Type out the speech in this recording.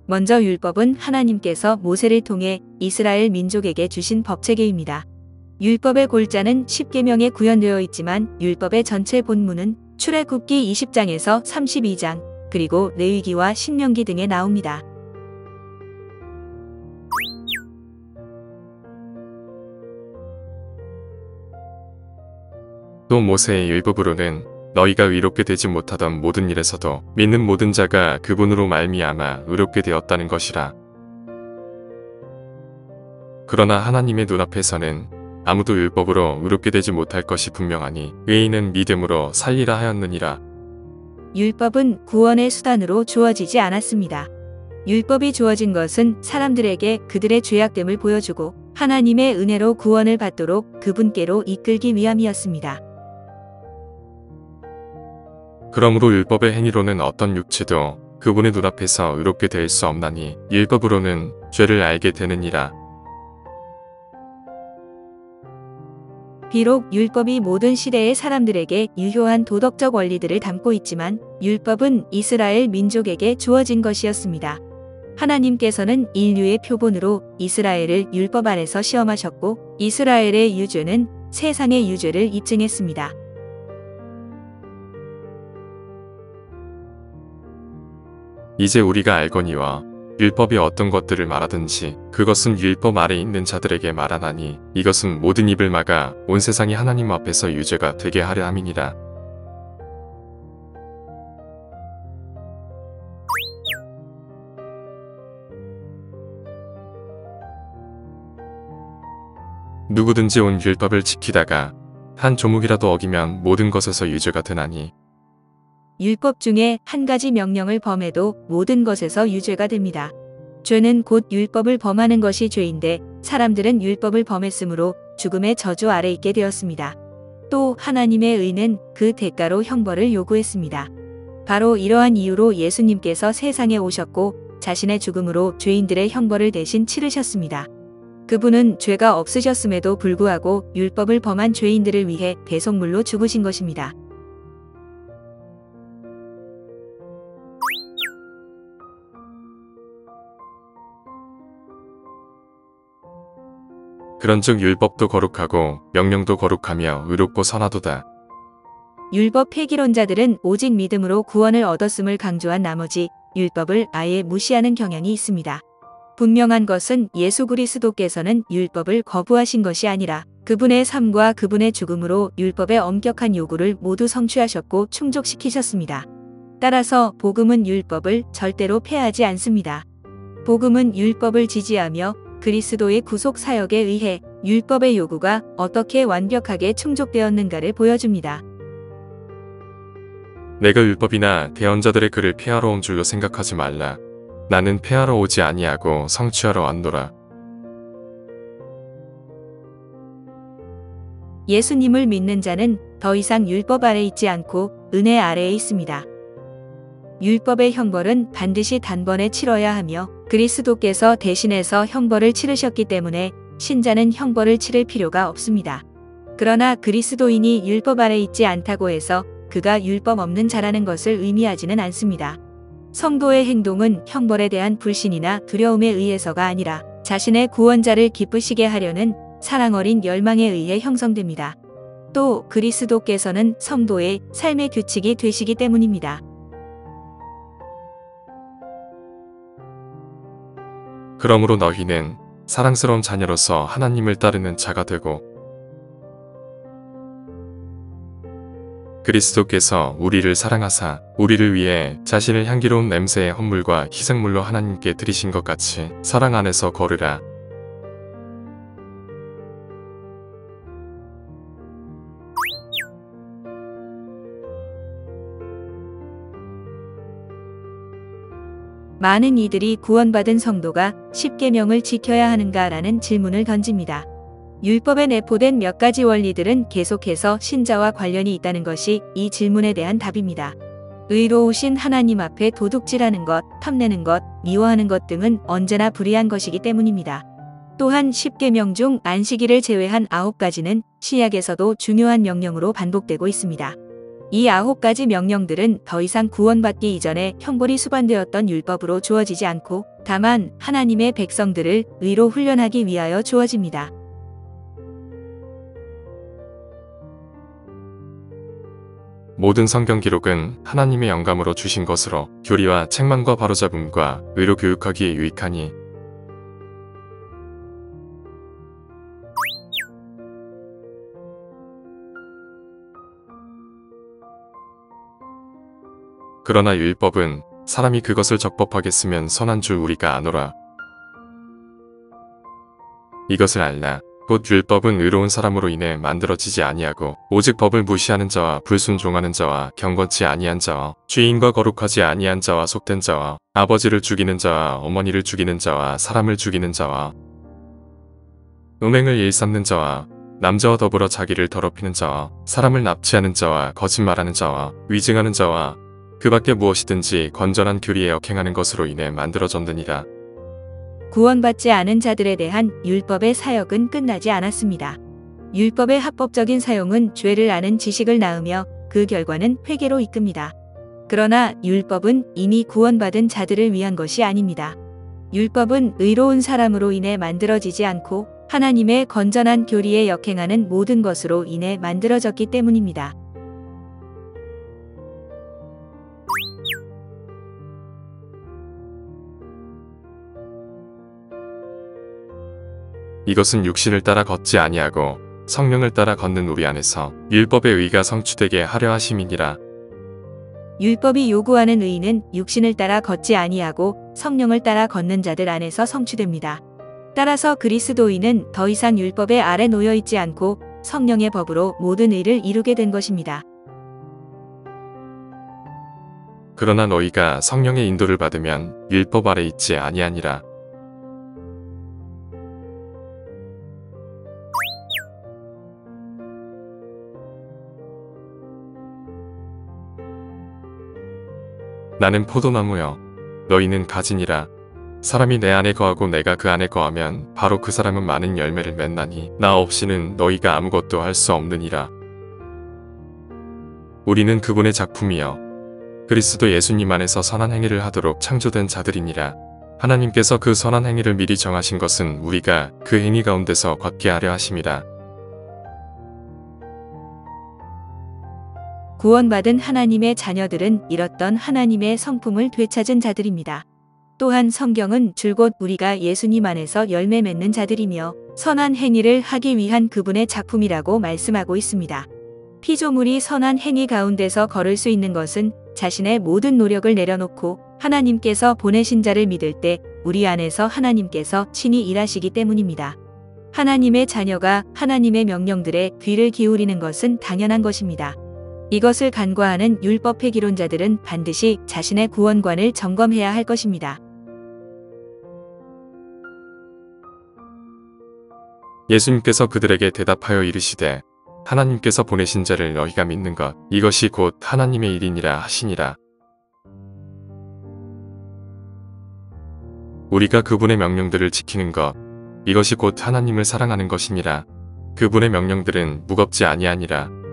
먼저 율법은 하나님께서 모세를 통해 이스라엘 민족에게 주신 법체계입니다. 율법의 골자는 십계명에 구현되어 있지만 율법의 전체 본문은 출애굽기 20장에서 32장, 그리고 레위기와 신명기 등에 나옵니다. 또 모세의 율법으로는 너희가 의롭게 되지 못하던 모든 일에서도 믿는 모든 자가 그분으로 말미암아 의롭게 되었다는 것이라. 그러나 하나님의 눈앞에서는 아무도 율법으로 의롭게 되지 못할 것이 분명하니 의인은 믿음으로 살리라 하였느니라. 율법은 구원의 수단으로 주어지지 않았습니다. 율법이 주어진 것은 사람들에게 그들의 죄악됨을 보여주고 하나님의 은혜로 구원을 받도록 그분께로 이끌기 위함이었습니다. 그러므로 율법의 행위로는 어떤 육체도 그분의 눈앞에서 의롭게 될 수 없나니 율법으로는 죄를 알게 되느니라. 비록 율법이 모든 시대의 사람들에게 유효한 도덕적 원리들을 담고 있지만 율법은 이스라엘 민족에게 주어진 것이었습니다. 하나님께서는 인류의 표본으로 이스라엘을 율법 안에서 시험하셨고 이스라엘의 유죄는 세상의 유죄를 입증했습니다. 이제 우리가 알거니와 율법이 어떤 것들을 말하든지 그것은 율법 아래 있는 자들에게 말하나니 이것은 모든 입을 막아 온 세상이 하나님 앞에서 유죄가 되게 하려 함이니라. 누구든지 온 율법을 지키다가 한 조목이라도 어기면 모든 것에서 유죄가 되나니 율법 중에 한 가지 명령을 범해도 모든 것에서 유죄가 됩니다. 죄는 곧 율법을 범하는 것이 죄인데 사람들은 율법을 범했으므로 죽음의 저주 아래 있게 되었습니다. 또 하나님의 의는 그 대가로 형벌을 요구했습니다. 바로 이러한 이유로 예수님께서 세상에 오셨고 자신의 죽음으로 죄인들의 형벌을 대신 치르셨습니다. 그분은 죄가 없으셨음에도 불구하고 율법을 범한 죄인들을 위해 대속물로 죽으신 것입니다. 그런즉 율법도 거룩하고 명령도 거룩하며 의롭고 선하도다. 율법 폐기론자들은 오직 믿음으로 구원을 얻었음을 강조한 나머지 율법을 아예 무시하는 경향이 있습니다. 분명한 것은 예수 그리스도께서는 율법을 거부하신 것이 아니라 그분의 삶과 그분의 죽음으로 율법의 엄격한 요구를 모두 성취하셨고 충족시키셨습니다. 따라서 복음은 율법을 절대로 폐하지 않습니다. 복음은 율법을 지지하며 그리스도의 구속 사역에 의해 율법의 요구가 어떻게 완벽하게 충족되었는가를 보여줍니다. 내가 율법이나 대언자들의 글을 폐하러 온 줄로 생각하지 말라. 나는 폐하러 오지 아니하고 성취하러 왔노라. 예수님을 믿는 자는 더 이상 율법 아래 있지 않고 은혜 아래에 있습니다. 율법의 형벌은 반드시 단번에 치러야 하며 그리스도께서 대신해서 형벌을 치르셨기 때문에 신자는 형벌을 치를 필요가 없습니다. 그러나 그리스도인이 율법 아래 있지 않다고 해서 그가 율법 없는 자라는 것을 의미하지는 않습니다. 성도의 행동은 형벌에 대한 불신이나 두려움에 의해서가 아니라 자신의 구원자를 기쁘시게 하려는 사랑 어린 열망에 의해 형성됩니다. 또 그리스도께서는 성도의 삶의 규칙이 되시기 때문입니다. 그러므로 너희는 사랑스러운 자녀로서 하나님을 따르는 자가 되고 그리스도께서 우리를 사랑하사 우리를 위해 자신을 향기로운 냄새의 헌물과 희생물로 하나님께 드리신 것 같이 사랑 안에서 걸으라. 많은 이들이 구원받은 성도가 십계명을 지켜야 하는가라는 질문을 던집니다. 율법에 내포된 몇 가지 원리들은 계속해서 신자와 관련이 있다는 것이 이 질문에 대한 답입니다. 의로우신 하나님 앞에 도둑질하는 것, 탐내는 것, 미워하는 것 등은 언제나 불의한 것이기 때문입니다. 또한 십계명 중 안식일을 제외한 9가지는 신약에서도 중요한 명령으로 반복되고 있습니다. 이 9가지 명령들은 더 이상 구원받기 이전에 형벌이 수반되었던 율법으로 주어지지 않고 다만 하나님의 백성들을 의로 훈련하기 위하여 주어집니다. 모든 성경 기록은 하나님의 영감으로 주신 것으로 교리와 책망과 바로잡음과 의로 교육하기에 유익하니 그러나 율법은 사람이 그것을 적법하게 쓰면 선한 줄 우리가 아노라. 이것을 알라. 곧 율법은 의로운 사람으로 인해 만들어지지 아니하고 오직 법을 무시하는 자와 불순종하는 자와 경건치 아니한 자와 주인과 거룩하지 아니한 자와 속된 자와 아버지를 죽이는 자와 어머니를 죽이는 자와 사람을 죽이는 자와 음행을 일삼는 자와 남자와 더불어 자기를 더럽히는 자와 사람을 납치하는 자와 거짓말하는 자와 위증하는 자와 그 밖에 무엇이든지 건전한 교리에 역행하는 것으로 인해 만들어졌느니라. 구원받지 않은 자들에 대한 율법의 사역은 끝나지 않았습니다. 율법의 합법적인 사용은 죄를 아는 지식을 낳으며 그 결과는 회개로 이끕니다. 그러나 율법은 이미 구원받은 자들을 위한 것이 아닙니다. 율법은 의로운 사람으로 인해 만들어지지 않고 하나님의 건전한 교리에 역행하는 모든 것으로 인해 만들어졌기 때문입니다. 이것은 육신을 따라 걷지 아니하고 성령을 따라 걷는 우리 안에서 율법의 의가 성취되게 하려 하심이니라. 율법이 요구하는 의는 육신을 따라 걷지 아니하고 성령을 따라 걷는 자들 안에서 성취됩니다. 따라서 그리스도인은 더 이상 율법의 아래 놓여 있지 않고 성령의 법으로 모든 의를 이루게 된 것입니다. 그러나 너희가 성령의 인도를 받으면 율법 아래 있지 아니하니라. 나는 포도나무여 너희는 가지니라. 사람이 내 안에 거하고 내가 그 안에 거하면 바로 그 사람은 많은 열매를 맺나니 나 없이는 너희가 아무것도 할 수 없느니라. 우리는 그분의 작품이여 그리스도 예수님 안에서 선한 행위를 하도록 창조된 자들이니라. 하나님께서 그 선한 행위를 미리 정하신 것은 우리가 그 행위 가운데서 걷게 하려 하심이라. 구원받은 하나님의 자녀들은 잃었던 하나님의 성품을 되찾은 자들입니다. 또한 성경은 줄곧 우리가 예수님 안에서 열매 맺는 자들이며 선한 행위를 하기 위한 그분의 작품이라고 말씀하고 있습니다. 피조물이 선한 행위 가운데서 걸을 수 있는 것은 자신의 모든 노력을 내려놓고 하나님께서 보내신 자를 믿을 때 우리 안에서 하나님께서 친히 일하시기 때문입니다. 하나님의 자녀가 하나님의 명령들에 귀를 기울이는 것은 당연한 것입니다. 이것을 간과하는 율법 폐기론자들은 반드시 자신의 구원관을 점검해야 할 것입니다. 예수님께서 그들에게 대답하여 이르시되 하나님께서 보내신 자를 너희가 믿는 것 이것이 곧 하나님의 일이니라 하시니라. 우리가 그분의 명령들을 지키는 것 이것이 곧 하나님을 사랑하는 것이니라. 그분의 명령들은 무겁지 아니하니라.